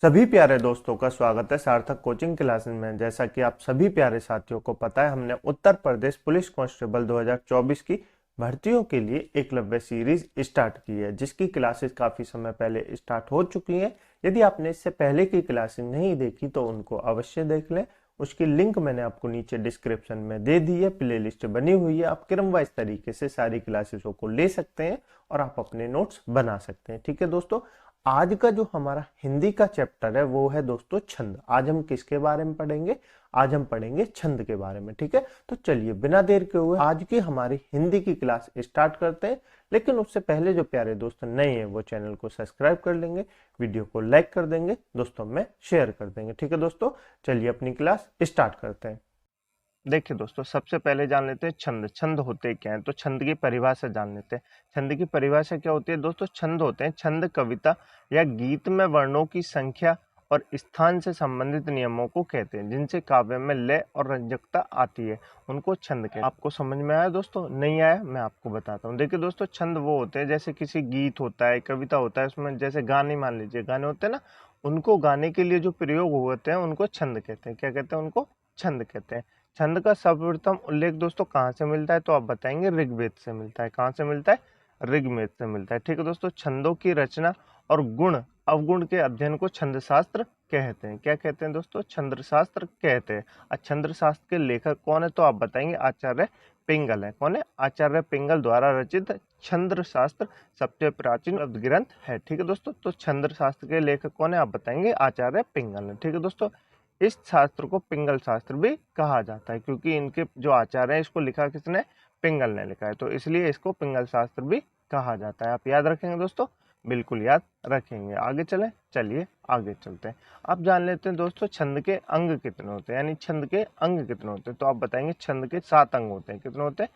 सभी प्यारे दोस्तों का स्वागत है सार्थक कोचिंग क्लासेस में। जैसा कि आप सभी प्यारे साथियों को पता है, हमने उत्तर प्रदेश पुलिस कांस्टेबल 2024 की भर्तियों के लिए एकलव्य सीरीज स्टार्ट की है, जिसकी क्लासेस काफी समय पहले स्टार्ट हो चुकी हैं। यदि आपने इससे पहले की क्लासेस नहीं देखी तो उनको अवश्य देख लें। उसकी लिंक मैंने आपको नीचे डिस्क्रिप्शन में दे दी है। प्लेलिस्ट बनी हुई है, आप क्रमवाइज तरीके से सारी क्लासेसों को ले सकते हैं और आप अपने नोट्स बना सकते हैं। ठीक है दोस्तों, आज का जो हमारा हिंदी का चैप्टर है वो है दोस्तों छंद। आज हम किसके बारे में पढ़ेंगे? आज हम पढ़ेंगे छंद के बारे में। ठीक है, तो चलिए बिना देर के हुए आज की हमारी हिंदी की क्लास स्टार्ट करते हैं। लेकिन उससे पहले जो प्यारे दोस्त नए हैं वो चैनल को सब्सक्राइब कर लेंगे, वीडियो को लाइक कर देंगे, दोस्तों में शेयर कर देंगे। ठीक है दोस्तों, चलिए अपनी क्लास स्टार्ट करते हैं। देखिए दोस्तों, सबसे पहले जान लेते हैं छंद। छंद होते क्या हैं? तो छंद की परिभाषा जान लेते हैं। छंद की परिभाषा क्या होती है दोस्तों? छंद होते हैं, छंद कविता या गीत में वर्णों की संख्या और स्थान से संबंधित नियमों को कहते हैं, जिनसे काव्य में लय और रंजकता आती है, उनको छंद कहते हैं। आपको समझ में आया दोस्तों? नहीं आया? मैं आपको बताता हूँ। देखिए दोस्तों, छंद वो होते हैं जैसे किसी गीत होता है, कविता होता है, उसमें जैसे गाने, मान लीजिए गाने होते हैं ना, उनको गाने के लिए जो प्रयोग होते हैं उनको छंद कहते हैं। क्या कहते हैं? उनको छंद कहते हैं। छंद का सर्वप्रथम उल्लेख दोस्तों कहाँ से मिलता है? तो आप बताएंगे ऋग्वेद से मिलता है। कहाँ से मिलता है? ऋग्वेद से मिलता है। ठीक है दोस्तों, छंदों की रचना और गुण अवगुण के अध्ययन को छंद शास्त्र कहते हैं। क्या कहते हैं दोस्तों? छंद शास्त्र कहते हैं। और छंद शास्त्र के लेखक कौन है? तो आप बताएंगे आचार्य पिंगल है। कौन है? आचार्य पिंगल द्वारा रचित छंद शास्त्र सबसे प्राचीन ग्रंथ है। ठीक है दोस्तों, तो छंद शास्त्र के लेखक कौन है? आप बताएंगे आचार्य पिंगल है। ठीक है दोस्तों, इस शास्त्र को पिंगल शास्त्र भी कहा जाता है, क्योंकि इनके जो आचार्य है इसको लिखा किसने? पिंगल ने लिखा है, तो इसलिए इसको पिंगल शास्त्र भी कहा जाता है। आप याद रखेंगे दोस्तों? बिल्कुल याद रखेंगे। आगे चलें, चलिए आगे चलते हैं। आप जान लेते हैं दोस्तों छंद के अंग कितने होते हैं, यानी छंद के अंग कितने होते हैं। तो आप बताएंगे छंद के 7 अंग होते हैं। कितने होते हैं?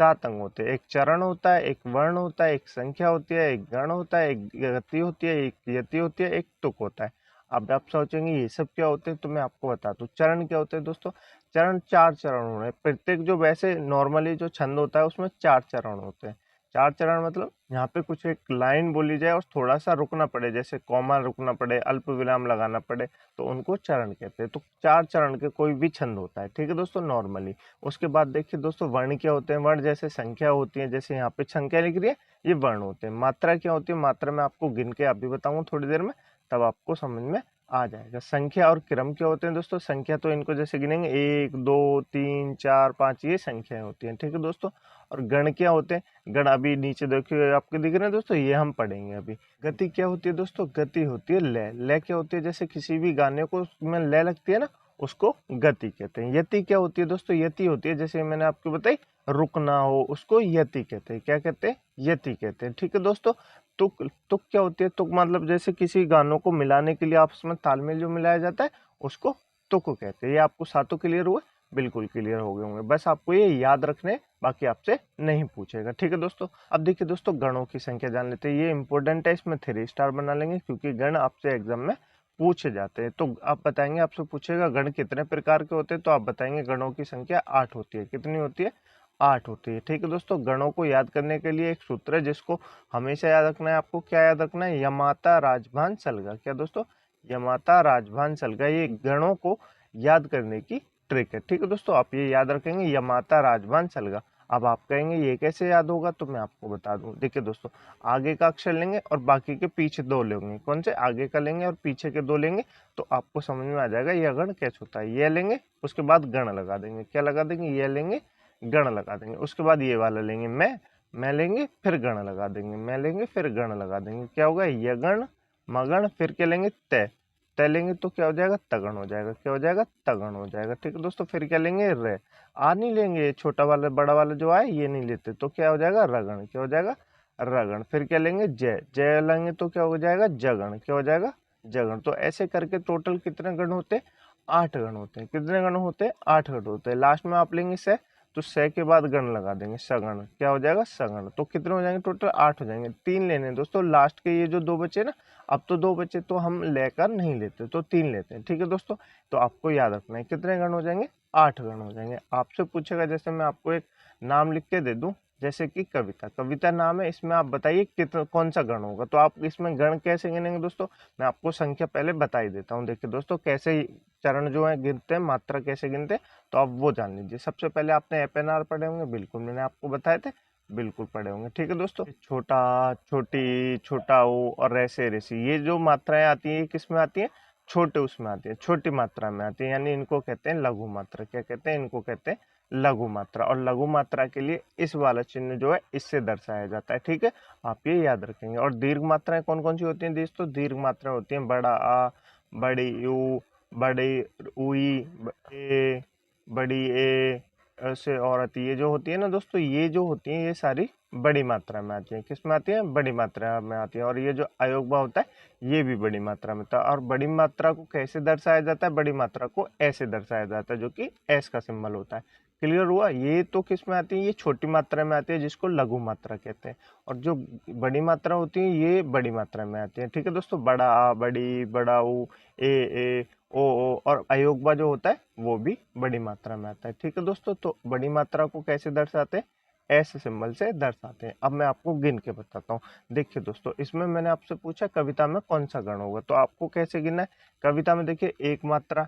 7 अंग होते हैं। एक चरण होता है, एक वर्ण होता है, एक संख्या होती है, एक गण होता है, एक गति होती है, एक यति होती है, एक तुक होता है। अब आप सोचेंगे ये सब क्या होते हैं, तो मैं आपको बता दूं। चरण क्या होते हैं दोस्तों? चरण 4 चरण हो रहे हैं प्रत्येक। जो वैसे नॉर्मली जो छंद होता है उसमें 4 चरण होते हैं। 4 चरण मतलब यहाँ पे कुछ एक लाइन बोली जाए और थोड़ा सा रुकना पड़े, जैसे कॉमा रुकना पड़े, अल्प विराम लगाना पड़े, तो उनको चरण कहते हैं। तो 4 चरण के कोई भी छंद होता है। ठीक है दोस्तों, नॉर्मली। उसके बाद देखिए दोस्तों, वर्ण क्या होते हैं? वर्ण जैसे संख्या होती है, जैसे यहाँ पे संख्या लिख रही है, ये वर्ण होते हैं। मात्रा क्या होती है? मात्रा मैं आपको गिन के अभी बताऊंगा थोड़ी देर में, तब आपको समझ में आ जाएगा। संख्या और क्रम क्या होते हैं दोस्तों? संख्या तो इनको जैसे गिनेंगे 1 2 3 4 5, ये संख्याएं होती हैं। ठीक है दोस्तों, और गण क्या होते हैं? गण अभी नीचे देखिए आपके दिख रहे हैं दोस्तों, ये हम पढ़ेंगे अभी। गति क्या होती है दोस्तों? गति होती है लय। लय क्या होती है? जैसे किसी भी गाने को में लय लगती है ना, उसको गति कहते हैं। यति क्या होती है दोस्तों? यति होती है जैसे मैंने आपको बताई, रुकना हो, उसको यति कहते हैं। क्या कहते हैं? यति कहते हैं। ठीक है दोस्तों, तुक। तुक क्या होती है? तुक मतलब जैसे किसी गानों को मिलाने के लिए आपस में तालमेल जो मिलाया जाता है, उसको तुक कहते हैं। ये आपको सातों क्लियर हुए? बिल्कुल क्लियर हो गए होंगे। बस आपको ये याद रखने, बाकी आपसे नहीं पूछेगा। ठीक है दोस्तों, अब देखिए दोस्तों, गणों की संख्या जान लेते हैं। ये इंपॉर्टेंट है, इसमें 3 स्टार बना लेंगे, क्योंकि गण आपसे एग्जाम में पूछे जाते हैं। तो आप बताएंगे, आपसे पूछेगा गण कितने प्रकार के होते हैं, तो आप बताएंगे गणों की संख्या 8 होती है। कितनी होती है? 8 होती है। ठीक है दोस्तों, गणों को याद करने के लिए एक सूत्र है जिसको हमेशा याद रखना है। आपको क्या याद रखना है? यमाता राजभान सलगा। क्या दोस्तों? यमाता राजभान सलगा, ये गणों को याद करने की ट्रिक है। ठीक है दोस्तों, आप ये याद रखेंगे, यमाता राजभान सलगा। अब आप कहेंगे ये कैसे याद होगा, तो मैं आपको बता दूं। देखिए दोस्तों, आगे का अक्षर लेंगे और बाकी के पीछे 2 लेंगे। कौन से? आगे का लेंगे और पीछे के 2 लेंगे, तो आपको समझ में आ जाएगा यह गण कैसे होता है। ये लेंगे, उसके बाद गण लगा देंगे। क्या लगा देंगे? ये लेंगे, गण लगा देंगे। उसके बाद ये वाला लेंगे, मैं लेंगे, फिर गण लगा देंगे, मैं लेंगे, फिर गण लगा देंगे। क्या होगा? यगण, मगण, फिर क्या लेंगे? तय। तय लेंगे तो क्या हो जाएगा? तगण हो जाएगा। क्या हो जाएगा? तगण हो जाएगा। ठीक है दोस्तों, फिर क्या लेंगे? रे। आ नहीं लेंगे, छोटा वाला बड़ा वाला जो आए ये नहीं लेते, तो क्या हो जाएगा? रगण। क्या हो जाएगा? रगण। फिर क्या लेंगे? जय। जय लेंगे तो क्या हो जाएगा? जगण। क्या हो जाएगा? जगण। तो ऐसे करके टोटल कितने गण होते हैं? 8 गण होते हैं। कितने गण होते हैं? 8 गण होते हैं। लास्ट में आप लेंगे से, तो से के बाद गण लगा देंगे, सगण। क्या हो जाएगा? सगण। तो कितने हो जाएंगे टोटल? 8 हो जाएंगे। 3 लेने हैं दोस्तों, लास्ट के ये जो 2 बचे ना, अब तो 2 बचे तो हम लेकर नहीं लेते, तो 3 लेते हैं। ठीक है दोस्तों, तो आपको याद रखना है कितने गण हो जाएंगे? 8 गण हो जाएंगे। आपसे पूछेगा, जैसे मैं आपको एक नाम लिख के दे दूं, जैसे कि कविता, कविता नाम है, इसमें आप बताइए कितना कौन सा गण होगा। तो आप इसमें गण कैसे गिनेंगे दोस्तों, मैं आपको संख्या पहले बता ही देता हूँ। देखिए दोस्तों कैसे चरण जो है गिनते हैं, मात्रा कैसे गिनते हैं, तो आप वो जान लीजिए। सबसे पहले आपने एपएनआर पढ़े होंगे, बिल्कुल मैंने आपको बताए थे, बिल्कुल पढ़े होंगे, ठीक है दोस्तों। छोटा, छोटी, छोटा ओ और ऐसे रेसी, ये जो मात्राएं आती है किस में आती है, छोटे उसमें आती है, छोटी मात्रा में आती है, यानी इनको कहते हैं लघु मात्रा। क्या कहते हैं, इनको कहते हैं लघु मात्रा। और लघु मात्रा के लिए इस वाला चिन्ह जो है इससे दर्शाया जाता है, ठीक है, आप ये याद रखेंगे। और दीर्घ मात्राएं कौन कौन सी होती हैं दोस्तों, दीर्घ मात्राएं होती हैं बड़ा आ, बड़ी यू, बड़ी उई, ए, बड़ी ए, ऐसे और आती है जो होती है ना दोस्तों, ये जो होती है ये सारी बड़ी मात्रा में आती है। किस में आती है, बड़ी मात्रा में आती है। और ये जो अयोगवा होता है ये भी बड़ी मात्रा में था। और बड़ी मात्रा को कैसे दर्शाया जाता है, बड़ी मात्रा को ऐसे दर्शाया जाता है, जो कि एस का सिंबल होता है। क्लियर हुआ। ये तो किस में आती है, ये छोटी मात्रा में आती है, जिसको लघु मात्रा कहते हैं। और जो बड़ी मात्रा होती है ये बड़ी मात्रा में आती है, ठीक है दोस्तों। बड़ा आ, बड़ी, बड़ा ऊ, ए, ओ और अयोगवा जो होता है वो भी बड़ी मात्रा में आता है, ठीक है दोस्तों। तो बड़ी मात्रा को कैसे दर्शाते हैं, ऐसे सिंबल से दर्शाते हैं। अब मैं आपको गिन के बताता हूँ। देखिए दोस्तों, इसमें मैंने आपसे पूछा कविता में कौन सा गण होगा, तो आपको कैसे गिनना है। कविता में देखिए एक मात्रा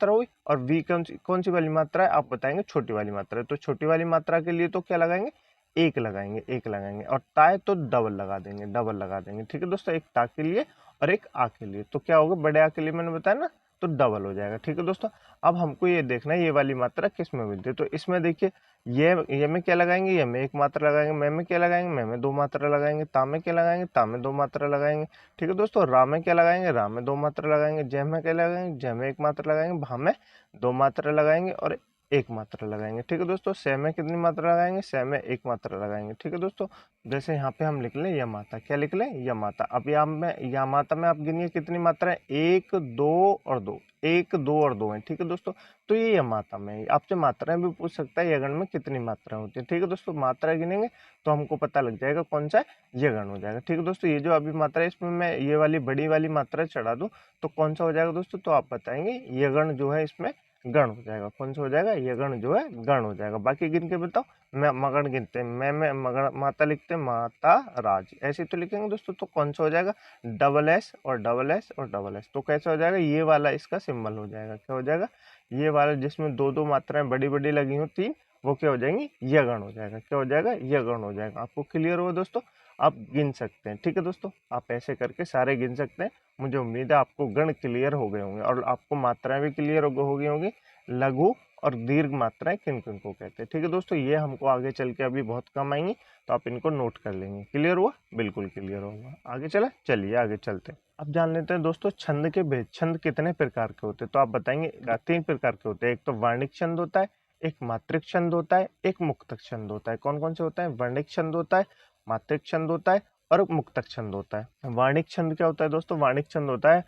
हुई, और वी कौन सी वाली मात्रा है, आप बताएंगे छोटी वाली मात्रा है। तो छोटी वाली मात्रा के लिए तो क्या लगाएंगे, एक लगाएंगे। और ताए तो डबल लगा देंगे, ठीक है दोस्तों। एक ता के लिए और एक आ के लिए, तो क्या होगा, बड़े आ के लिए मैंने बताया ना, तो डबल हो जाएगा, ठीक है दोस्तों। अब हमको ये देखना है ये वाली मात्रा किस में मिलती है। तो इसमें देखिए ये में क्या लगाएंगे, ये में एक मात्रा लगाएंगे, में क्या लगाएंगे, में दो मात्रा लगाएंगे, ता में क्या लगाएंगे, ता में दो मात्रा लगाएंगे, ठीक है दोस्तों। रा में क्या लगाएंगे, रा में दो मात्रा लगाएंगे, जय में क्या लगाएंगे, जय में एक मात्रा लगाएंगे, भा में दो मात्रा लगाएंगे और एक मात्रा लगाएंगे, ठीक है दोस्तों। सह में कितनी मात्रा लगाएंगे, सह में एक मात्रा लगाएंगे, ठीक है दोस्तों। जैसे यहाँ पे हम लिख लें या माता, क्या लिख लें, या माता। अब या माता में आप गिनिए कितनी मात्रा है, एक, दो और दो, एक, दो और दो है, ठीक है दोस्तों। तो ये मात्रा में आपसे मात्राएं भी पूछ सकता है, यगण में कितनी मात्रा होती है, ठीक है दोस्तों। मात्रा गिनेंगे तो हमको पता लग जाएगा कौन सा यगण हो जाएगा, ठीक है दोस्तों। ये जो अभी मात्रा है इसमें मैं ये वाली बड़ी वाली मात्रा चढ़ा दूं तो कौन सा हो जाएगा दोस्तों, तो आप बताएंगे यगण जो है इसमें गण हो जाएगा। कौन सा हो जाएगा, यगण जो है गण हो जाएगा। बाकी गिन के बताओ, मैं मगण गिनते हैं, मैं मगण, माता लिखते हैं माता राज, ऐसे तो लिखेंगे दोस्तों। तो कौन सा हो जाएगा, डबल एस और डबल एस और डबल एस। तो कैसे हो जाएगा, ये वाला इसका सिंबल हो जाएगा, क्या हो जाएगा, ये वाला जिसमें दो दो मात्राएं बड़ी बड़ी लगी हो तीन, वो क्या हो जाएंगी, यगण हो जाएगा। क्या हो जाएगा, यगण हो जाएगा। आपको क्लियर हो दोस्तों, आप गिन सकते हैं, ठीक है दोस्तों। आप ऐसे करके सारे गिन सकते हैं। मुझे उम्मीद है आपको गण क्लियर हो गए होंगे और आपको मात्राएं भी क्लियर हो गई होंगी, लघु और दीर्घ मात्राएं किन किन को कहते हैं, ठीक है दोस्तों। ये हमको आगे चल के अभी बहुत कम आएंगी, तो आप इनको नोट कर लेंगे। क्लियर हुआ, बिल्कुल क्लियर होगा। आगे चलिए आगे चलते हैं। अब जान लेते हैं दोस्तों छंद के भेद। छंद कितने प्रकार के होते हैं, तो आप बताएंगे तीन प्रकार के होते हैं। एक तो वर्णिक छंद होता है, एक मात्रिक छंद होता है, एक मुक्तक छंद होता है। कौन कौन से होता है, वर्णिक छंद होता है, मात्रिक छंद होता है और मुक्तक छंद होता है। वर्णिक छंद क्या होता है दोस्तों, वर्णिक छंद होता है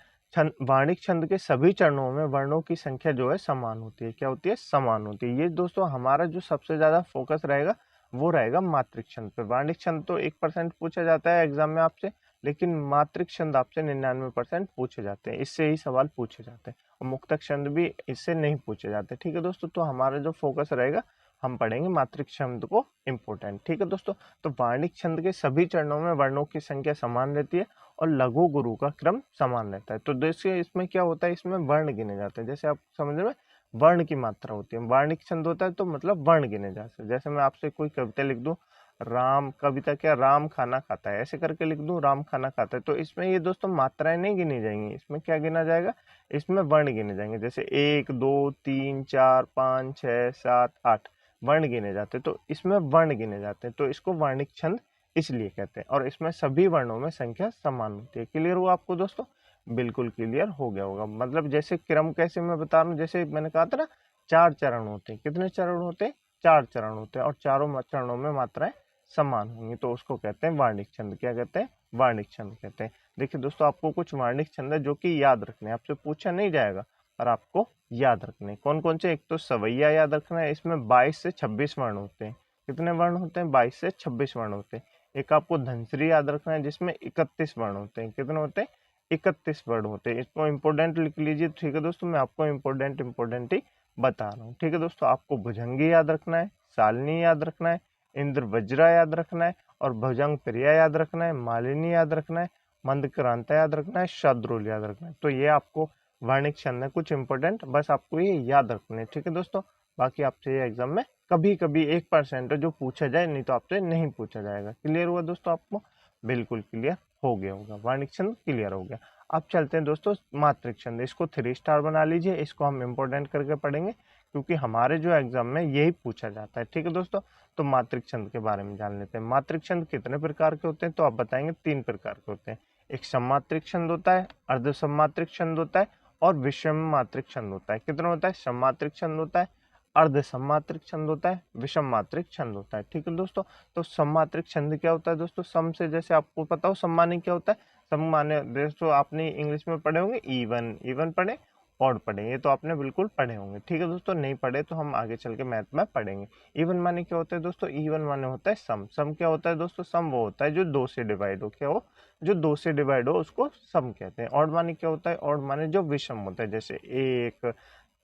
वाणिक छंद के सभी चरणों में वर्णों की संख्या जो है समान होती है। क्या होती है, समान होती है। ये दोस्तों हमारा जो सबसे ज्यादा फोकस रहेगा वो रहेगा मात्रिक छंद पे। वाणिक छंद तो 1% पूछा जाता है एग्जाम में आपसे, लेकिन मात्रिक छंद आपसे 99% पूछे जाते हैं, इससे ही सवाल पूछे जाते हैं। और मुक्तक छंद भी इससे नहीं पूछे जाते, ठीक है दोस्तों। तो हमारा जो फोकस रहेगा, हम पढ़ेंगे मात्रिक छंद को इम्पोर्टेंट, ठीक है दोस्तों। तो वाणिक छंद के सभी चरणों में वर्णों की संख्या समान रहती है और लघु गुरु का क्रम समान रहता है। तो देखिए इसमें क्या होता है, इसमें वर्ण गिने जाते हैं। जैसे आप समझ में वर्ण की मात्रा होती है, वर्णिक छंद होता है तो मतलब वर्ण गिने जाते हैं। जैसे मैं आपसे कोई कविता लिख दूं, राम, कविता क्या, राम खाना खाता है, ऐसे करके लिख दूं राम खाना खाता है, तो इसमें ये दोस्तों मात्राएं नहीं गिनी जाएंगी। इसमें क्या गिना जाएगा, इसमें वर्ण गिने जाएंगे। जैसे 1, 2, 3, 4, 5, 6, 7, 8 वर्ण गिने जाते हैं, तो इसमें वर्ण गिने जाते हैं। तो इसको वर्णिक छंद इसलिए कहते हैं। और इसमें सभी वर्णों में संख्या समान होती है। क्लियर हुआ आपको दोस्तों, बिल्कुल क्लियर हो गया होगा। मतलब जैसे क्रम कैसे मैं बता रहा हूँ, जैसे मैंने कहा था ना 4 चरण होते हैं। कितने चरण होते हैं, 4 चरण होते हैं और चारों चरणों में मात्राएं समान होंगी, तो उसको कहते हैं वार्णिक छंद। क्या कहते हैं, वार्णिक छंद कहते हैं। देखिए दोस्तों, आपको कुछ वार्णिक छंद है जो कि याद रखने, आपसे पूछा नहीं जाएगा और आपको याद रखने। कौन कौन से, एक तो सवैया याद रखना है, इसमें 22 से 26 वर्ण होते हैं। कितने वर्ण होते हैं, 22 से 26 वर्ण होते हैं। एक आपको धनश्री याद रखना है जिसमें 31 वर्ण होते हैं। कितने होते हैं, 31 वर्ण होते हैं। इसको इंपोर्टेंट लिख लीजिए, ठीक है दोस्तों। मैं आपको इंपोर्टेंट ही बता रहा हूँ, ठीक है दोस्तों। आपको भुजंगी याद रखना है, सालनी याद रखना है, इंद्र वज्रा याद रखना है, और भुजंग प्रिया याद रखना है, मालिनी याद रखना है, मंदक्रांता याद रखना है, शार्दूल याद रखना है। तो ये आपको वर्णिक छंद है कुछ इंपॉर्टेंट, बस आपको ये याद रखने हैं, ठीक है दोस्तों। बाकी आपसे ये एग्जाम में कभी कभी 1% जो पूछा जाए, नहीं तो आपसे नहीं पूछा जाएगा। क्लियर हुआ दोस्तों आपको? बिल्कुल क्लियर हो गया होगा, वर्णिक छंद क्लियर हो गया। अब चलते हैं दोस्तों मात्रिक छंद, इसको 3 स्टार बना लीजिए, इसको हम इम्पोर्टेंट करके पढ़ेंगे क्योंकि हमारे जो एग्जाम में यही पूछा जाता है, ठीक है दोस्तों। तो मात्रिक छंद के बारे में जान लेते हैं। मात्रिक छंद कितने प्रकार के होते हैं? तो आप बताएंगे 3 प्रकार के होते हैं। एक सममात्रिक छंद होता है, अर्ध सममात्रिक छंद होता है, और विषम मात्रिक छंद होता है। कितना होता है? सममात्रिक छंद होता है, अर्ध सममात्रिक छंद होता है, विषम मात्रिक छंद होता है, ठीक है दोस्तों। तो सममात्रिक छंद क्या होता है दोस्तों? सम से, जैसे आपको पता हो सम माने क्या होता है? सम माने दोस्तों आपने इंग्लिश में पढ़े होंगे इवन, इवन पढ़े, ऑड पढ़े, ये तो आपने बिल्कुल पढ़े होंगे, ठीक है दोस्तों। नहीं पढ़े तो हम आगे चल के मैथ में पढ़ेंगे। इवन माने क्या होता है दोस्तों? इवन माने होता है सम। सम क्या होता है दोस्तों? सम वो होता है जो 2 से डिवाइड हो, क्या हो? जो 2 से डिवाइड हो उसको सम कहते हैं। ऑड माने क्या होता है? ऑड माने जो विषम होता है, जैसे 1,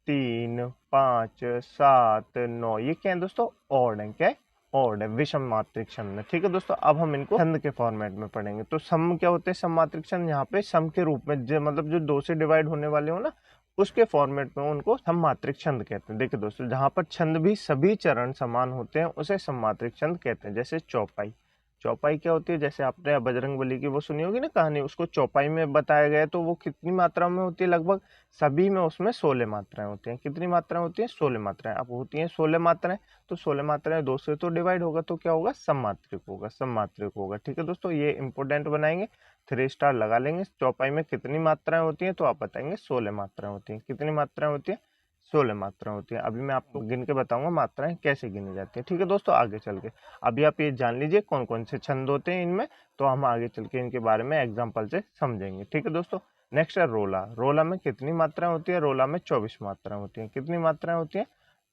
3, 5, 7, 9, ये क्या है दोस्तों? ऑड है। क्या है? ऑड है, विषम मात्रिक छंद है, ठीक है दोस्तों। अब हम इनको छंद के फॉर्मेट में पढ़ेंगे। तो सम क्या होते हैं? सम मात्रिक छंद यहाँ पे सम के रूप में, जो मतलब जो 2 से डिवाइड होने वाले हो ना, उसके फॉर्मेट में उनको सम मात्रिक छंद कहते हैं। देखिए दोस्तों, जहां पर छंद भी सभी चरण समान होते हैं उसे सम मात्रिक छंद कहते हैं। जैसे चौपाई, चौपाई क्या होती है? जैसे आपने बजरंगबली की वो सुनी होगी ना कहानी, उसको चौपाई में बताया गया है, तो वो कितनी मात्रा में होती है? लगभग सभी में उसमें 16 मात्राएं होती हैं। कितनी मात्राएं होती हैं? 16 मात्राएं। अब होती हैं 16 मात्राएं, तो 16 मात्राएं 2 से तो डिवाइड होगा, तो क्या होगा? सममात्रिक होगा, सममात्रिक होगा, ठीक है दोस्तों। ये इंपोर्टेंट बनाएंगे, 3 स्टार लगा लेंगे। चौपाई में कितनी मात्राएं होती हैं? तो आप बताएंगे 16 मात्राएं होती हैं। कितनी मात्राएं होती हैं? 16 मात्राएं होती हैं। अभी मैं आपको गिन के बताऊंगा मात्राएं कैसे गिनी जाती है, ठीक है दोस्तों। आगे चल के अभी आप ये जान लीजिए कौन कौन से छंद होते हैं इनमें, तो हम आगे चल के इनके बारे में एग्जाम्पल से समझेंगे, ठीक है दोस्तों। नेक्स्ट है रोला। रोला में कितनी मात्राएं होती है? रोला में 24 मात्राएं होती हैं। कितनी मात्राएं होती हैं?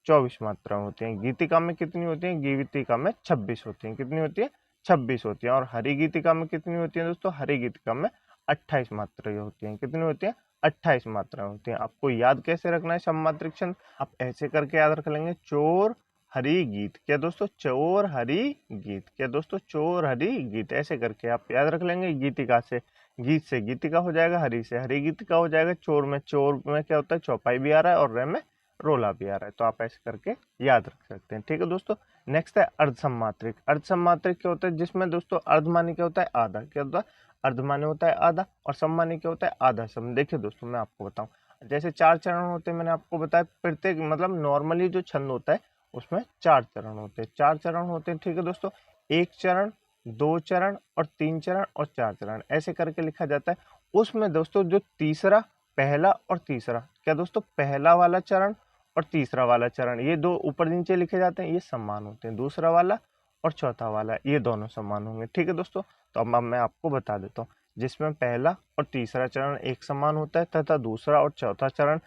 24 मात्राएं होती हैं। गीतिका में कितनी होती है? गीतिका में 26 होती हैं। कितनी होती है? 26 होती है। और हरि गीतिका में कितनी होती है दोस्तों? हरि गीतिका में 28 मात्राएं होती हैं। कितनी होती है? 28 मात्राएं होती हैं। आपको याद कैसे रखना है सममात्रिक छंद? आप ऐसे करके याद रख लेंगे, चोर हरि गीत, क्या दोस्तों? चोर हरि गीत, क्या दोस्तों? चोर हरि गीत, ऐसे करके आप याद रख लेंगे। गीतिका से, गीत से गीतिका हो जाएगा, हरि से हरि गीतिका हो जाएगा, चोर में, चोर में क्या होता है? चौपाई भी आ रहा है, और रे में रोला भी आ रहा है, तो आप ऐसे करके याद रख सकते हैं, ठीक है दोस्तों। नेक्स्ट है अर्धसम्मात्रिक। अर्धसम्मात्रिक क्या होता है? जिसमें दोस्तों अर्ध माने क्या होता है? आधा, क्या होता है? अर्ध माने होता है आधा, और सम माने क्या होता है? आधा सम। देखिए दोस्तों, मैं आपको बताऊं, जैसे 4 चरण होते हैं, मैंने आपको बताया, प्रत्येक मतलब नॉर्मली जो छंद होता है उसमें 4 चरण होते हैं, 4 चरण होते हैं, ठीक है दोस्तों। 1 चरण, 2 चरण, और 3 चरण, और 4 चरण, ऐसे करके लिखा जाता है। उसमें दोस्तों जो तीसरा, पहला और तीसरा, क्या दोस्तों? पहला वाला चरण और तीसरा वाला चरण, ये दो ऊपर नीचे लिखे जाते हैं, ये समान होते हैं। दूसरा वाला और चौथा वाला, ये दोनों समान होंगे, ठीक है दोस्तों। तो अब मैं आपको बता देता हूँ, जिसमें पहला और तीसरा चरण एक समान होता है, तथा दूसरा और चौथा चरण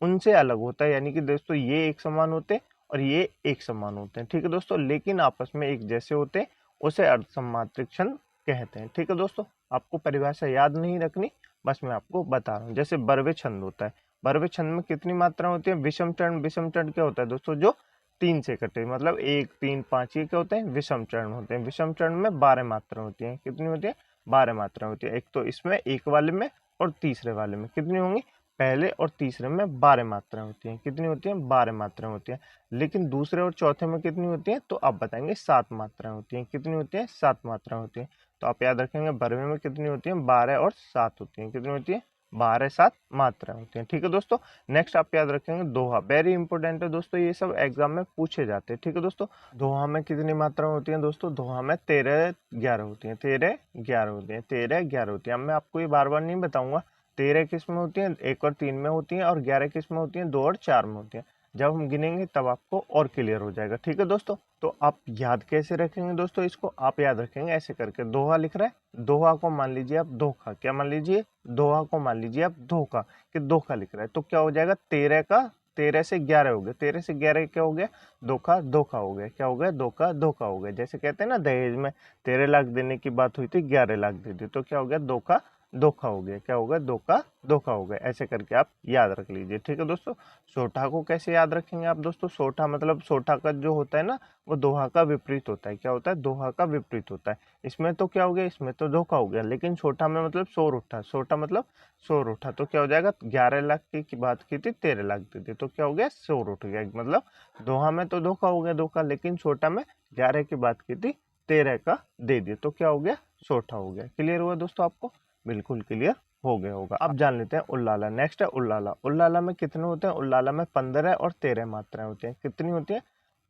उनसे अलग होता है, यानी कि दोस्तों ये एक समान होते हैं और ये एक समान होते हैं, ठीक है दोस्तों, लेकिन आपस में एक जैसे होते हैं, उसे अर्धसम्मात्रिक छंद कहते हैं, ठीक है दोस्तों। आपको परिभाषा याद नहीं रखनी, बस मैं आपको बता रहा हूँ। जैसे बर्वे छंद होता है, बर्वे छंद में कितनी मात्रा होती है? विषम चरण। विषम चरण क्या होता है दोस्तों? जो 3 से कटे, मतलब 1, 3, 5, ये क्या होते हैं? विषम चरण होते हैं। विषम चरण में 12 मात्रा होती है। कितनी होती है? 12 मात्रा होती है। एक तो इसमें, एक वाले में और तीसरे वाले में कितनी होंगी? पहले और तीसरे में 12 मात्राएं होती हैं। कितनी होती हैं? 12 मात्राएं होती हैं। लेकिन दूसरे और चौथे में कितनी होती हैं? तो आप बताएंगे 7 मात्राएं होती हैं। कितनी होती हैं? 7 मात्राएं होती हैं। तो आप याद रखेंगे, बरहवें में कितनी होती हैं? 12 और 7 होती हैं। कितनी होती है? 12, 7 मात्राएं होती हैं, ठीक है दोस्तों। नेक्स्ट आप याद रखेंगे दोहा, वेरी इंपॉर्टेंट है दोस्तों, ये सब एग्जाम में पूछे जाते हैं, ठीक है दोस्तों। दोहा में कितनी मात्राएं होती हैं दोस्तों? दोहा में 13, 11 होती हैं। 13, 11 होती हैं। 13, 11 होती हैं। अब मैं आपको ये बार बार नहीं बताऊंगा। 13 किस में होती हैं? 1 और 3 में होती हैं, और 11 किस में होती हैं? 2 और 4 में होती हैं। जब हम गिनेंगे तब आपको और क्लियर हो जाएगा, ठीक है दोस्तों। तो आप याद कैसे रखेंगे दोस्तों? इसको आप याद रखेंगे ऐसे करके, दोहा लिख रहा है, दोहा को मान लीजिए आप धोखा, क्या मान लीजिए? दोहा को मान लीजिए आप धोखा, कि धोखा लिख रहा है, तो क्या हो जाएगा? 13 का 13 से 11 हो गया, 13 से 11 क्या हो गया? धोखा, धोखा हो गया। क्या हो गया? धोखा, धोखा हो गया। जैसे कहते हैं ना, दहेज में 13 लाख देने की बात हुई थी, 11 लाख दे दी, तो क्या हो गया? धोखा, धोखा हो गया। क्या होगा? दो का धोखा हो गया। ऐसे करके आप याद रख लीजिए। ठीक है दोस्तों। सोठा को कैसे याद रखेंगे आप दोस्तों? सोठा मतलब सोठा का जो होता है ना, वो दोहा का विपरीत होता है। क्या होता है? दोहा का विपरीत होता है। इसमें तो क्या हो गया? इसमें तो धोखा हो गया, लेकिन सोठा में मतलब शोर उठा। सोठा मतलब शोर उठा, तो क्या हो जाएगा? 11 लाख की बात की थी, 13 लाख दी थी, तो क्या हो गया? शोर उठ गया। मतलब दोहा में तो धोखा हो गया, धोखा, लेकिन सोठा में 11 की बात की थी, 13 का दे दिया, तो क्या हो गया? सोठा हो गया। क्लियर हुआ दोस्तों आपको? बिल्कुल क्लियर हो गया होगा। अब जान लेते हैं उल्लाला। नेक्स्ट है उल्लाला। उल्लाला में कितने होते हैं? उल्लाला में 15 और 13 मात्राएं होती हैं। कितनी होती हैं?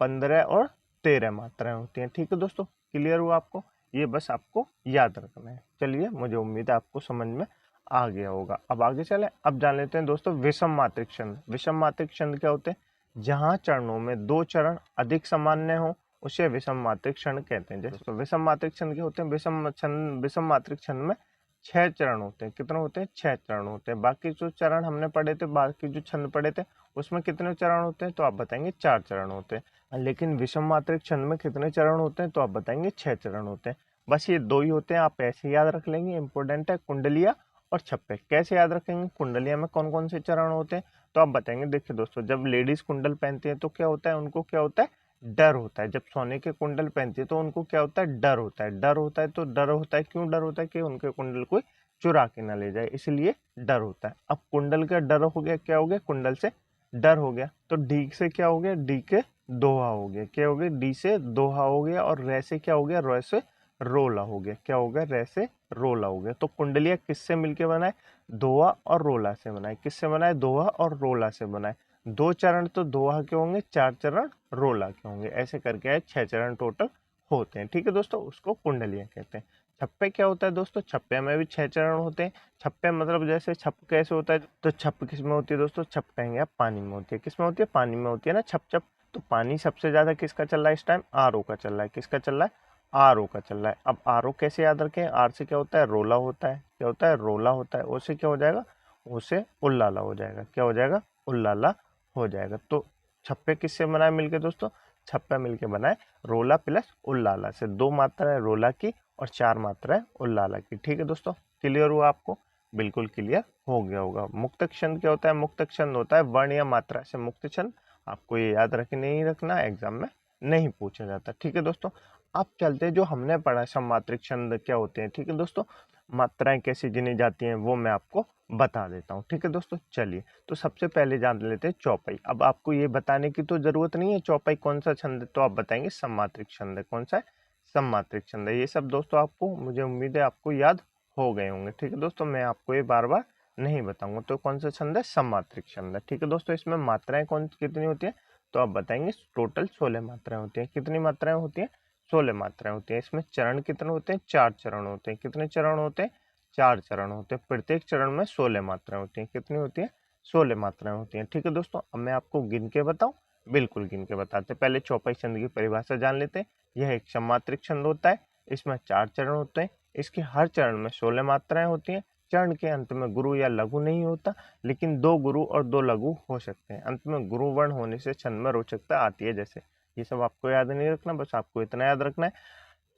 15 और 13 मात्राएं होती हैं। ठीक है दोस्तों, क्लियर हुआ आपको? ये बस आपको याद रखना है। चलिए, मुझे उम्मीद है आपको समझ में आ गया होगा। अब आगे चले। अब जान लेते हैं दोस्तों विषम मात्रिक छंद। विषम मात्रिक छंद क्या होते हैं? जहां चरणों में 2 चरण अधिक सामान्य हो उसे विषम मात्रिक छंद कहते हैं। जैसे विषम मात्रिक छंद क्या होते हैं? विषम मात्रिक छंद में 6 चरण होते हैं। कितने होते हैं? 6 चरण होते हैं। बाकी जो चरण हमने पढ़े थे, बाकी जो छंद पढ़े थे, उसमें कितने चरण होते हैं? तो आप बताएंगे 4 चरण होते हैं। लेकिन विषम मात्रिक छंद में कितने चरण होते हैं? तो आप बताएंगे 6 चरण होते हैं। बस ये 2 ही होते हैं, आप ऐसे याद रख लेंगे। इंपॉर्टेंट है कुंडलिया और छप्पे। कैसे याद रखेंगे? कुंडलिया में कौन कौन से चरण होते हैं? तो आप बताएंगे। देखिए दोस्तों, जब लेडीज कुंडल पहनती है तो क्या होता है? उनको क्या होता है? डर होता है। जब सोने के कुंडल पहनती है तो उनको क्या होता है? डर होता है। डर होता है तो डर होता है, क्यों डर होता है? कि उनके कुंडल कोई चुरा के ना ले जाए, इसलिए डर होता है। अब कुंडल का डर हो गया, क्या हो गया? कुंडल से डर हो गया, तो डी से क्या हो गया? डी के दोहा हो गया। क्या हो गया? डी से दोहा हो गया। और रे से क्या हो गया? रे से रोला हो गया। क्या हो गया? रे से रोला हो गया। तो कुंडलिया किससे मिलके बनाए? दोहा और रोला से बनाए। किससे बनाए? दोहा और रोला से बनाए। 2 चरण तो दोहा के होंगे, 4 चरण रोला के होंगे। ऐसे करके आए 6 चरण टोटल होते हैं। ठीक है दोस्तों, उसको कुंडलिया कहते हैं। छप्पे क्या होता है दोस्तों? छप्पे में भी 6 चरण होते हैं। छप्पे मतलब जैसे छप कैसे होता है? तो छप किस में होती है दोस्तों? छप कहेंगे आप, पानी में होती है। किस में होती है? पानी में होती है ना, छप छप। तो पानी सबसे ज्यादा किसका चल रहा है इस टाइम? आर ओ का चल रहा है। किसका चल रहा है? आर ओ का चल रहा है। अब आर ओ कैसे याद रखें? आर से क्या होता है? रोला होता है। क्या होता है? रोला होता है। ओ से क्या हो जाएगा? ओ से उल्लाला हो जाएगा। क्या हो जाएगा? उल्लाला हो जाएगा। तो छप्पे किससे बनाए मिलके दोस्तों? छप्पा मिलके बनाए रोला प्लस उल्लाला से। 2 मात्रा है रोला की और 4 मात्रा है उल्लाला की। ठीक है दोस्तों, क्लियर हुआ आपको? बिल्कुल क्लियर हो गया होगा। मुक्त छंद क्या होता है? मुक्त छंद होता है वर्ण या मात्रा से मुक्त छंद। आपको ये याद रख नहीं रखना, एग्जाम में नहीं पूछा जाता। ठीक है दोस्तों, अब चलते हैं जो हमने पढ़ा सममात्रिक छंद क्या होते हैं। ठीक है दोस्तों, मात्राएं कैसे गिनी जाती हैं वो मैं आपको बता देता हूँ। ठीक है दोस्तों, चलिए। तो सबसे पहले जान लेते हैं चौपाई। अब आपको ये बताने की तो जरूरत नहीं है चौपाई कौन सा छंद है, तो आप बताएंगे सममात्रिक छंद है। कौन सा है? सममात्रिक छंद है। ये सब दोस्तों आपको, मुझे उम्मीद है आपको याद हो गए होंगे। ठीक है दोस्तों, मैं आपको ये बार बार नहीं बताऊंगा। तो कौन सा छंद है? सममात्रिक छंद है। ठीक है दोस्तों, इसमें मात्राएं कौन कितनी होती है? तो आप बताएंगे टोटल 16 मात्राएं होती हैं। कितनी मात्राएं होती हैं? 16 मात्राएं होती हैं। इसमें चरण कितने होते हैं? 4 चरण होते हैं। कितने चरण होते हैं? 4 चरण होते हैं। प्रत्येक चरण में 16 मात्राएं होती हैं। कितनी होती है? 16 मात्राएं होती हैं। ठीक है दोस्तों, अब मैं आपको गिन के बताऊं? बिल्कुल गिन के बताते। पहले चौपाई छंद की परिभाषा जान लेते हैं। यह एक सममात्रिक छंद होता है। इसमें 4 चरण होते हैं। इसके हर चरण में 16 मात्राएं होती हैं। चरण के अंत में गुरु या लघु नहीं होता, लेकिन 2 गुरु और 2 लघु हो सकते हैं। अंत में गुरु वर्ण होने से छंद में रोचकता आती है। जैसे ये सब आपको याद नहीं रखना, बस आपको इतना याद रखना है।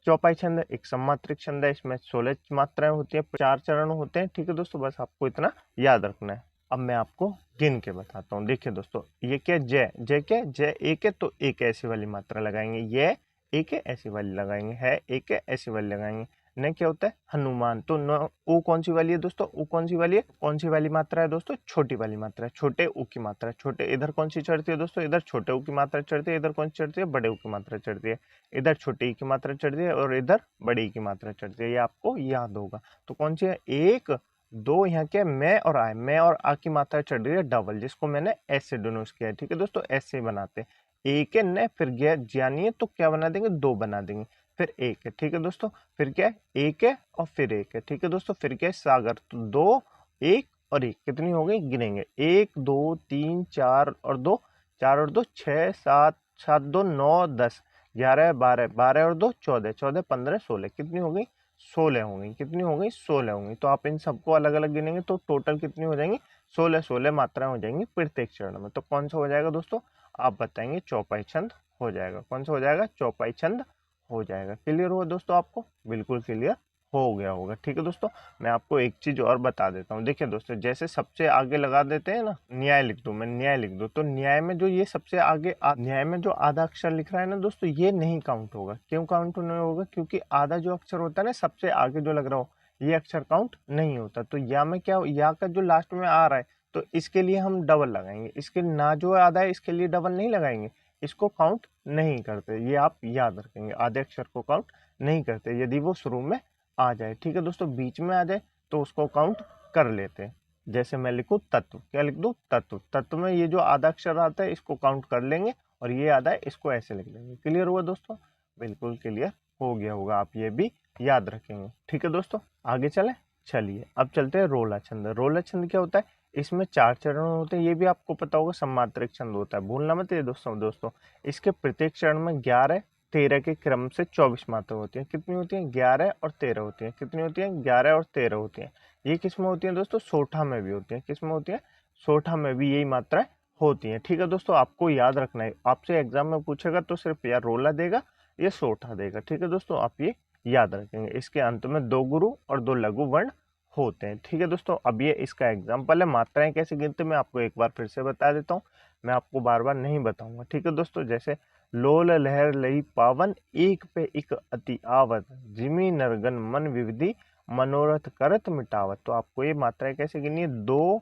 चौपाई छंद एक सममात्रिक छंद है। इसमें 16 मात्राएं होती है, 4 चरण होते हैं। ठीक है दोस्तों, बस आपको इतना याद रखना है। अब मैं आपको गिन के बताता हूँ। देखिए दोस्तों, ये क्या? जय। जय क्या? जय एक है तो एक ऐसी वाली मात्रा लगाएंगे। ये एक है ऐसी वाली लगाएंगे। है एक है ऐसी वाली लगाएंगे। न क्या होता है? हनुमान। तो न ऊ कौन सी वाली है दोस्तों? ऊ कौन सी वाली है? कौन सी वाली मात्रा है दोस्तों? छोटी वाली मात्रा है। छोटे ऊ की मात्रा है। छोटे इधर कौन सी चढ़ती है दोस्तों? इधर छोटे ऊ की मात्रा चढ़ती है। इधर कौन सी चढ़ती है? बड़े ऊ की मात्रा चढ़ती है। इधर छोटे ई की मात्रा चढ़ती है और इधर बड़ी ई की मात्रा चढ़ती है। ये आपको याद होगा। तो कौन सी है? एक, दो, यहाँ क्या? मैं और आ। मैं और आ की मात्रा चढ़ रही है डबल, जिसको मैंने एस से डिनोट किया है। ठीक है दोस्तों, एस से बनाते हैं। एक है न, फिर गया ज्ञानी है तो क्या बना देंगे? 2 बना देंगे। फिर एक है। ठीक है दोस्तों, फिर क्या है? एक है और फिर एक है। ठीक है दोस्तों, फिर क्या है? सागर। तो 2, 1 और 1 कितनी हो गई? गिनेंगे। 1 2 3 4 और 2, 4 और 2 6 7, 7 2 9 10, 11 12, 12 और 2 14, 14 15 16 कितनी हो गई? 16 हो गई। कितनी हो गई? 16 हो गई। तो आप इन सबको अलग अलग गिनेंगे तो टोटल कितनी हो जाएंगी? 16 16 मात्राएं हो जाएंगी प्रत्येक चरण में। तो कौन सा हो जाएगा दोस्तों? आप बताएंगे चौपाई छंद हो जाएगा। कौन सा हो जाएगा? चौपाई छंद हो जाएगा। क्लियर हुआ दोस्तों आपको? बिल्कुल क्लियर हो गया होगा। ठीक है दोस्तों, मैं आपको एक चीज और बता देता हूँ। देखिए दोस्तों, जैसे सबसे आगे लगा देते हैं ना, न्याय लिख दूं मैं, न्याय लिख दूं, तो न्याय में जो ये सबसे आगे न्याय में जो आधा अक्षर लिख रहा है ना दोस्तों, ये नहीं काउंट होगा। क्यों काउंट नहीं होगा? क्योंकि आधा जो अक्षर होता है ना, सबसे आगे जो लग रहा हो, ये अक्षर काउंट नहीं होता। तो या में क्या, या का जो लास्ट में आ रहा है, तो इसके लिए हम डबल लगाएंगे। इसके ना जो आधा है, इसके लिए डबल नहीं लगाएंगे, इसको काउंट नहीं करते। ये आप याद रखेंगे, आधे अक्षर को काउंट नहीं करते यदि वो शुरू में आ जाए। ठीक है दोस्तों, बीच में आ जाए तो उसको काउंट कर लेते हैं। जैसे मैं लिखूं तत्व, क्या लिख दूं? तत्व। तत्व में ये जो आधा अक्षर आता है, इसको काउंट कर लेंगे, और ये आधा है, इसको ऐसे लिख लेंगे। क्लियर हुआ दोस्तों? बिल्कुल क्लियर हो गया होगा, आप ये भी याद रखेंगे। ठीक है दोस्तों, आगे चले। चलिए अब चलते हैं रोला छंद। रोला छंद क्या होता है? इसमें 4 चरण होते हैं, ये भी आपको पता होगा। सम्मात्रक छंद होता है, भूलना मत ये दोस्तों। इसके प्रत्येक चरण में 11 13 के क्रम से 24 मात्रा होती हैं। कितनी होती हैं? 11 और 13 होती हैं। कितनी होती हैं? 11 और 13 होती हैं। ये किस में होती हैं दोस्तों? सोठा में भी होती हैं। किस में होती है? सोठा में भी यही मात्राएं होती हैं। ठीक है दोस्तों, आपको याद रखना है। आपसे एग्जाम में पूछेगा तो सिर्फ या रोला देगा या सोठा देगा। ठीक है दोस्तों, आप ये याद रखेंगे। इसके अंत में 2 गुरु और 2 लघु वर्ण होते हैं। ठीक है दोस्तों, अब ये इसका एग्जाम्पल है। मात्राएं कैसे गिनते हैं मैं आपको एक बार फिर से बता देता हूँ, मैं आपको बार बार नहीं बताऊंगा। ठीक है दोस्तों, जैसे लोल लहर लई पावन, एक पे एक अति आवत, जिमी नरगन मन विविधि, मनोरथ करत मिटावत। तो आपको ये मात्राएं कैसे गिननी है? 2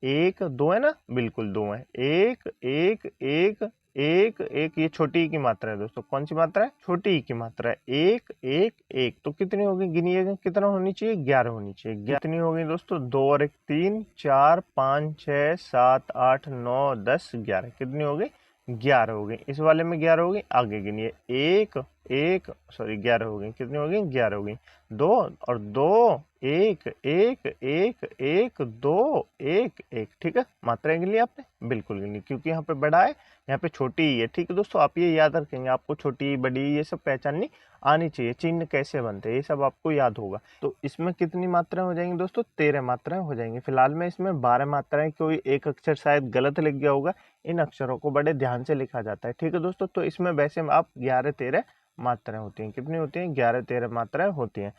1 2 है ना, बिल्कुल 2 है। 1 1 1 1 1, ये छोटी ई की मात्रा है दोस्तों। कौन सी मात्रा है? छोटी ई की मात्रा है। 1 1 1, तो कितनी होगी? गिनिएगा, कितना होनी चाहिए? 11 होनी चाहिए। कितनी होगी दोस्तों? 2 और 1 3 4 5 6 7 8 9 10 11। कितनी हो गई? 11 हो गई। इस वाले में 11 हो गई। आगे गिनिए, 1 1 सॉरी 11 हो गई। कितनी हो गई? 11 हो गई। 2 और 2 1 1 1 1 2 1 1। ठीक है, मात्राएं गिन ली आपने? बिल्कुल गिन ली, क्योंकि यहाँ पे बड़ा है, यहाँ पे छोटी ही है। ठीक है दोस्तों, आप ये याद रखेंगे। आपको छोटी बड़ी ये सब पहचाननी आनी चाहिए। चिन्ह कैसे बनते हैं ये सब आपको याद होगा। तो इसमें कितनी मात्राएं हो जाएंगी दोस्तों? 13 मात्राएं हो जाएंगी। फिलहाल में इसमें 12 मात्राएं, कोई एक अक्षर शायद गलत लिख गया होगा। इन अक्षरों को बड़े ध्यान से लिखा जाता है। ठीक है दोस्तों, तो इसमें वैसे आप 11 13 मात्राएं होती हैं। कितनी होती हैं? 11 13 मात्राएं होती हैं।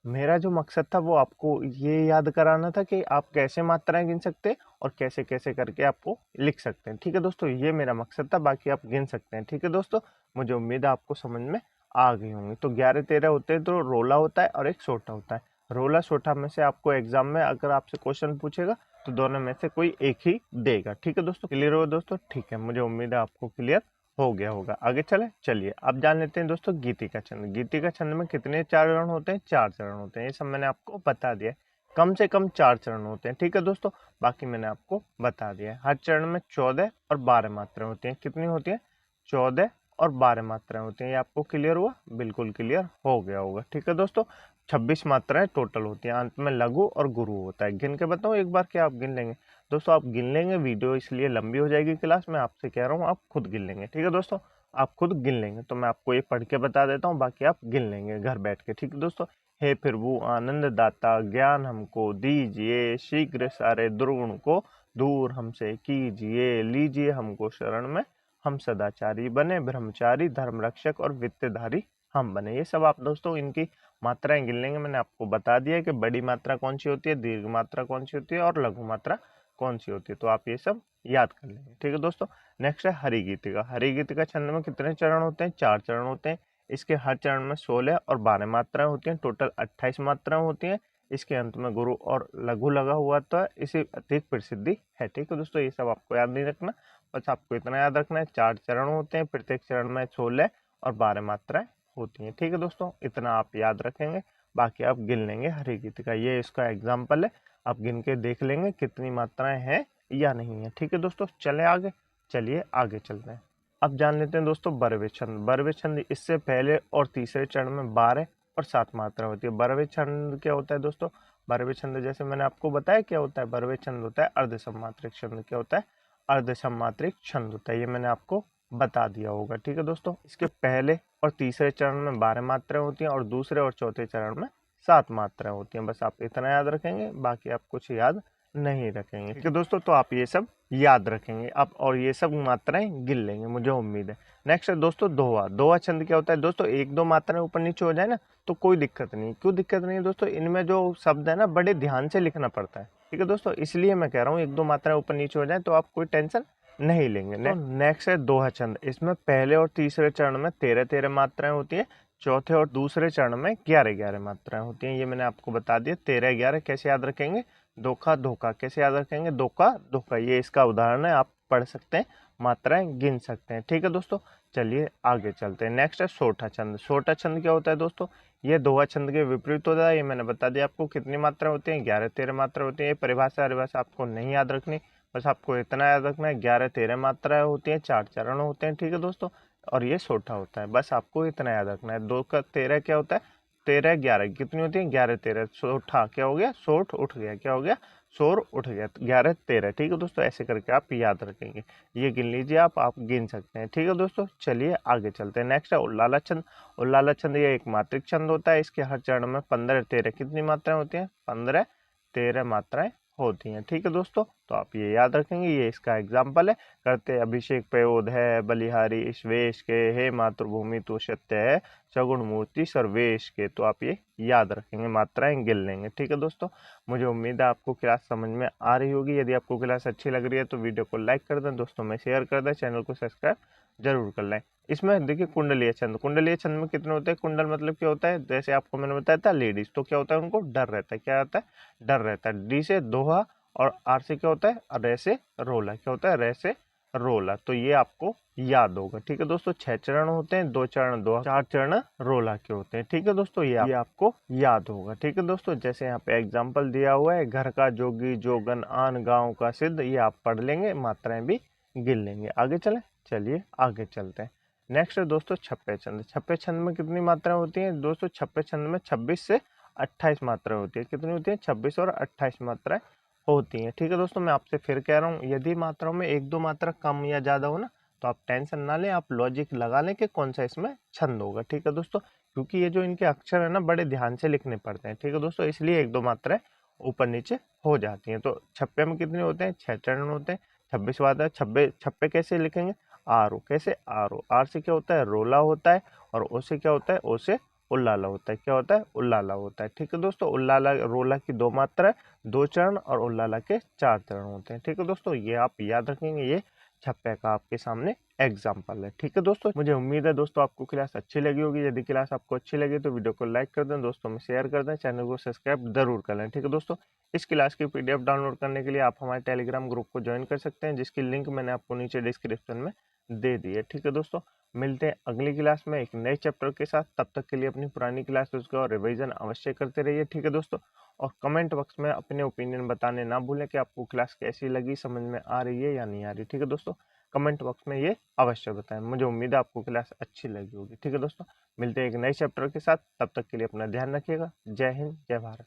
मेरा जो मकसद था वो आपको ये याद कराना था कि आप कैसे मात्राएं गिन सकते हैं और कैसे कैसे करके आपको लिख सकते हैं। ठीक है दोस्तों, ये मेरा मकसद था, बाकी आप गिन सकते हैं। ठीक है दोस्तों, मुझे उम्मीद है आपको समझ में आ गई होंगी। तो 11 13 होते हैं, तो रोला होता है और एक सोटा होता है। रोला सोटा में से आपको एग्जाम में अगर आपसे क्वेश्चन पूछेगा तो दोनों में से कोई एक ही देगा। ठीक है दोस्तों, क्लियर हो दोस्तों? ठीक है, मुझे उम्मीद है आपको क्लियर हो गया होगा। आगे चले। चलिए अब जान लेते हैं दोस्तों गीति का छंद। गीति का छंद में कितने चरण होते हैं? 4 चरण होते हैं। ये सब मैंने आपको बता दिया है। कम से कम 4 चरण होते हैं। ठीक है दोस्तों, बाकी मैंने आपको बता दिया है। हर चरण में 14 और 12 मात्राएं होती हैं। कितनी होती है? 14 और 12 मात्राएं होती हैं। ये आपको क्लियर हुआ? बिल्कुल क्लियर हो गया होगा। ठीक है दोस्तों, 26 मात्राएं टोटल होती हैं। अंत में लघु और गुरु होता है। गिन के बताओ एक बार, क्या आप गिन लेंगे? दोस्तों आप गिन लेंगे, वीडियो इसलिए लंबी हो जाएगी क्लास में, आपसे कह रहा हूँ आप खुद गिन लेंगे। ठीक है दोस्तों, आप खुद गिन लेंगे। तो मैं आपको ये पढ़ के बता देता हूँ, बाकी आप गिन लेंगे घर बैठ के। ठीक है दोस्तों, हे प्रभु आनंद दाता, ज्ञान हमको दीजिए, शीघ्र सारे दुर्गुण को दूर हमसे कीजिए, लीजिए हमको शरण में, हम सदाचारी बने, ब्रह्मचारी, धर्म रक्षक और वित्तधारी हम बने। ये सब आप दोस्तों इनकी मात्राएं गिन लेंगे। मैंने आपको बता दिया कि बड़ी मात्रा कौन सी होती है, दीर्घ मात्रा कौन सी होती है और लघु मात्रा कौन सी होती है। तो आप ये सब याद कर लेंगे। ठीक है दोस्तों, नेक्स्ट है हरिगीतिका। हरिगीतिका छंद में कितने चरण होते हैं? 4 चरण होते हैं। इसके हर चरण में 16 और 12 मात्राएं होती हैं। टोटल 28 मात्राएं होती हैं। इसके अंत में गुरु और लघु लगा हुआ तो इसी अधिक प्रसिद्धि है। ठीक है दोस्तों, ये सब आपको याद नहीं रखना, बस आपको इतना याद रखना है 4 चरण होते हैं। प्रत्येक चरण में 16 और 12 मात्राएं होती हैं। ठीक है दोस्तों, इतना आप याद रखेंगे, बाकी आप गिन लेंगे। हरिगीतिका ये इसका एग्जाम्पल है, आप गिन के देख लेंगे कितनी मात्राएं हैं या नहीं है। ठीक है दोस्तों, चले आगे। चलिए आगे चलते हैं। अब जान लेते हैं दोस्तों बरवे छंद। बरवे छंद इससे पहले और तीसरे चरण में 12 और 7 मात्रा होती है। बरवे छंद क्या होता है दोस्तों? बरवे छंद जैसे मैंने आपको बताया क्या होता है। बरवे छंद होता है अर्ध सम्मात्रिक छंद। क्या होता है? अर्ध सम्मात्रिक छंद होता है। ये मैंने आपको बता दिया होगा। ठीक है दोस्तों, इसके पहले और तीसरे चरण में 12 मात्राएं होती हैं और दूसरे और चौथे चरण में 7 मात्राएं होती हैं। बस आप इतना याद रखेंगे, बाकी आप कुछ याद नहीं रखेंगे। ठीक है दोस्तों, तो आप ये सब याद रखेंगे आप और ये सब मात्राएं गिन लेंगे, मुझे उम्मीद है। नेक्स्ट है दोस्तों दोहा। दोहा छंद क्या होता है दोस्तों, एक दो मात्राएं ऊपर नीचे हो जाए ना तो कोई दिक्कत नहीं। क्यों दिक्कत नहीं है दोस्तों, इनमें जो शब्द है ना बड़े ध्यान से लिखना पड़ता है, ठीक है दोस्तों, इसलिए मैं कह रहा हूँ एक दो मात्राएं ऊपर नीचे हो जाए तो आप कोई टेंशन नहीं लेंगे। नेक्स्ट है दोहा छंद। इसमें पहले और तीसरे चरण में 13-13 मात्राएं होती है, चौथे और दूसरे चरण में 11-11 मात्राएं होती हैं। ये मैंने आपको बता दिया। 13-11 कैसे याद रखेंगे, धोखा धोखा कैसे याद रखेंगे, धोखा धोखा, ये इसका उदाहरण है, आप पढ़ सकते हैं, मात्राएं गिन सकते हैं, ठीक है दोस्तों। चलिए आगे चलते हैं। नेक्स्ट है सोठा छंद। सोठा छंद क्या होता है दोस्तों, ये दोहा छंद के विपरीत होता है। ये मैंने बता दिया आपको कितनी मात्रा होती है, 11-13 मात्रा होती है। ये परिभाषा आपको नहीं याद रखनी, बस आपको इतना याद रखना है 11-13 मात्राएं होती हैं, 4 चरण होते हैं, ठीक है दोस्तों। और ये सोठा होता है, बस आपको इतना याद रखना है। 2 का 13 क्या होता है, 13-11 कितनी होती है, 11-13। सोठा क्या हो गया, सोठ उठ गया, क्या हो गया, शोर उठ गया, 11-13, ठीक है दोस्तों। ऐसे करके आप याद रखेंगे, ये गिन लीजिए, आप गिन सकते हैं, ठीक है दोस्तों। चलिए आगे चलते हैं। नेक्स्ट है उल्लाला छंद। उल्लाला छंद ये एक मात्रिक छंद होता है। इसके हर चरण में 15-13 कितनी मात्राएं होती हैं, 15-13 मात्राएं होती हैं, ठीक है दोस्तों। तो आप ये याद रखेंगे, ये इसका एग्जाम्पल है। करते अभिषेक पयोध है बलिहारी इस वेश के, हे मातृभूमि तू सत्य है सगुण मूर्ति सर्वेश के। तो आप ये याद रखेंगे, मात्राएं गिन लेंगे, ठीक है दोस्तों। मुझे उम्मीद है आपको क्लास समझ में आ रही होगी। यदि आपको क्लास अच्छी लग रही है तो वीडियो को लाइक कर दें, दोस्तों में शेयर कर दें, चैनल को सब्सक्राइब जरूर कर लें। इसमें देखिए कुंडलीय छंद। कुंडलीय छंद में कितने होते हैं, कुंडल मतलब क्या होता है, जैसे आपको मैंने बताया था लेडीज, तो क्या होता है उनको डर रहता है, क्या आता है, डर रहता है। डी से दोहा और आर से क्या होता है, रे से रोला, क्या होता है, रे से रोला। तो ये आपको याद होगा, ठीक है दोस्तों। 6 चरण होते हैं, 2 चरण दोहा, 4 चरण रोला के होते हैं, ठीक है दोस्तों। ये आपको याद होगा, ठीक है दोस्तों। जैसे यहाँ पे एग्जाम्पल दिया हुआ है, घर का जोगी जोगन आन गांव का सिद्ध, ये आप पढ़ लेंगे, मात्राएं भी गिन लेंगे। आगे चले, चलिए आगे चलते हैं। नेक्स्ट है दोस्तों छप्पे छंद। छप्पे छंद में कितनी मात्राएं होती हैं दोस्तों, छप्पे छंद में 26 से 28 मात्राएं होती है। कितनी होती है, 26 और 28 मात्राएं होती हैं, ठीक है दोस्तों। मैं आपसे फिर कह रहा हूँ, यदि मात्राओं में एक दो मात्रा कम या ज्यादा हो ना तो आप टेंशन ना लें, आप लॉजिक लगा लें कि कौन सा इसमें छंद होगा, ठीक है दोस्तों। क्योंकि ये जो इनके अक्षर है ना बड़े ध्यान से लिखने पड़ते हैं, ठीक है दोस्तों, इसलिए एक दो मात्राएं ऊपर नीचे हो जाती हैं। तो छप्पे में कितने होते हैं, 6 चरण होते हैं। 26 वादा है, छप्पे कैसे लिखेंगे, आर ओ, कैसे, आर ओ, आर से क्या होता है, रोला होता है, और ओ से क्या होता है, ओ से उल्लाला होता है, क्या होता है, उल्लाला होता है, ठीक है दोस्तों। उल्लाला रोला की 2 मात्रा है, 2 चरण, और उल्लाला के 4 चरण होते हैं, ठीक है दोस्तों। ये आप याद रखेंगे, ये छप्पे का आपके सामने एग्जाम्पल है, ठीक है दोस्तों। मुझे उम्मीद है दोस्तों आपको क्लास अच्छी लगी होगी। यदि क्लास आपको अच्छी लगी तो वीडियो को लाइक कर दें, दोस्तों में शेयर कर दें, चैनल को सब्सक्राइब जरूर कर लें, ठीक है दोस्तों। इस क्लास की पीडीएफ डाउनलोड करने के लिए आप हमारे टेलीग्राम ग्रुप को ज्वाइन कर सकते हैं, जिसकी लिंक मैंने आपको नीचे डिस्क्रिप्शन में दे दी है, ठीक है दोस्तों। मिलते हैं अगली क्लास में एक नए चैप्टर के साथ। तब तक के लिए अपनी पुरानी क्लास का रिवीजन अवश्य करते रहिए, ठीक है दोस्तों। और कमेंट बॉक्स में अपने ओपिनियन बताने ना भूलें कि आपको क्लास कैसी लगी, समझ में आ रही है या नहीं आ रही, ठीक है दोस्तों। कमेंट बॉक्स में ये अवश्य बताएं, मुझे उम्मीद है आपको क्लास अच्छी लगी होगी, ठीक है दोस्तों। मिलते हैं एक नए चैप्टर के साथ, तब तक के लिए अपना ध्यान रखिएगा। जय हिंद, जय भारत।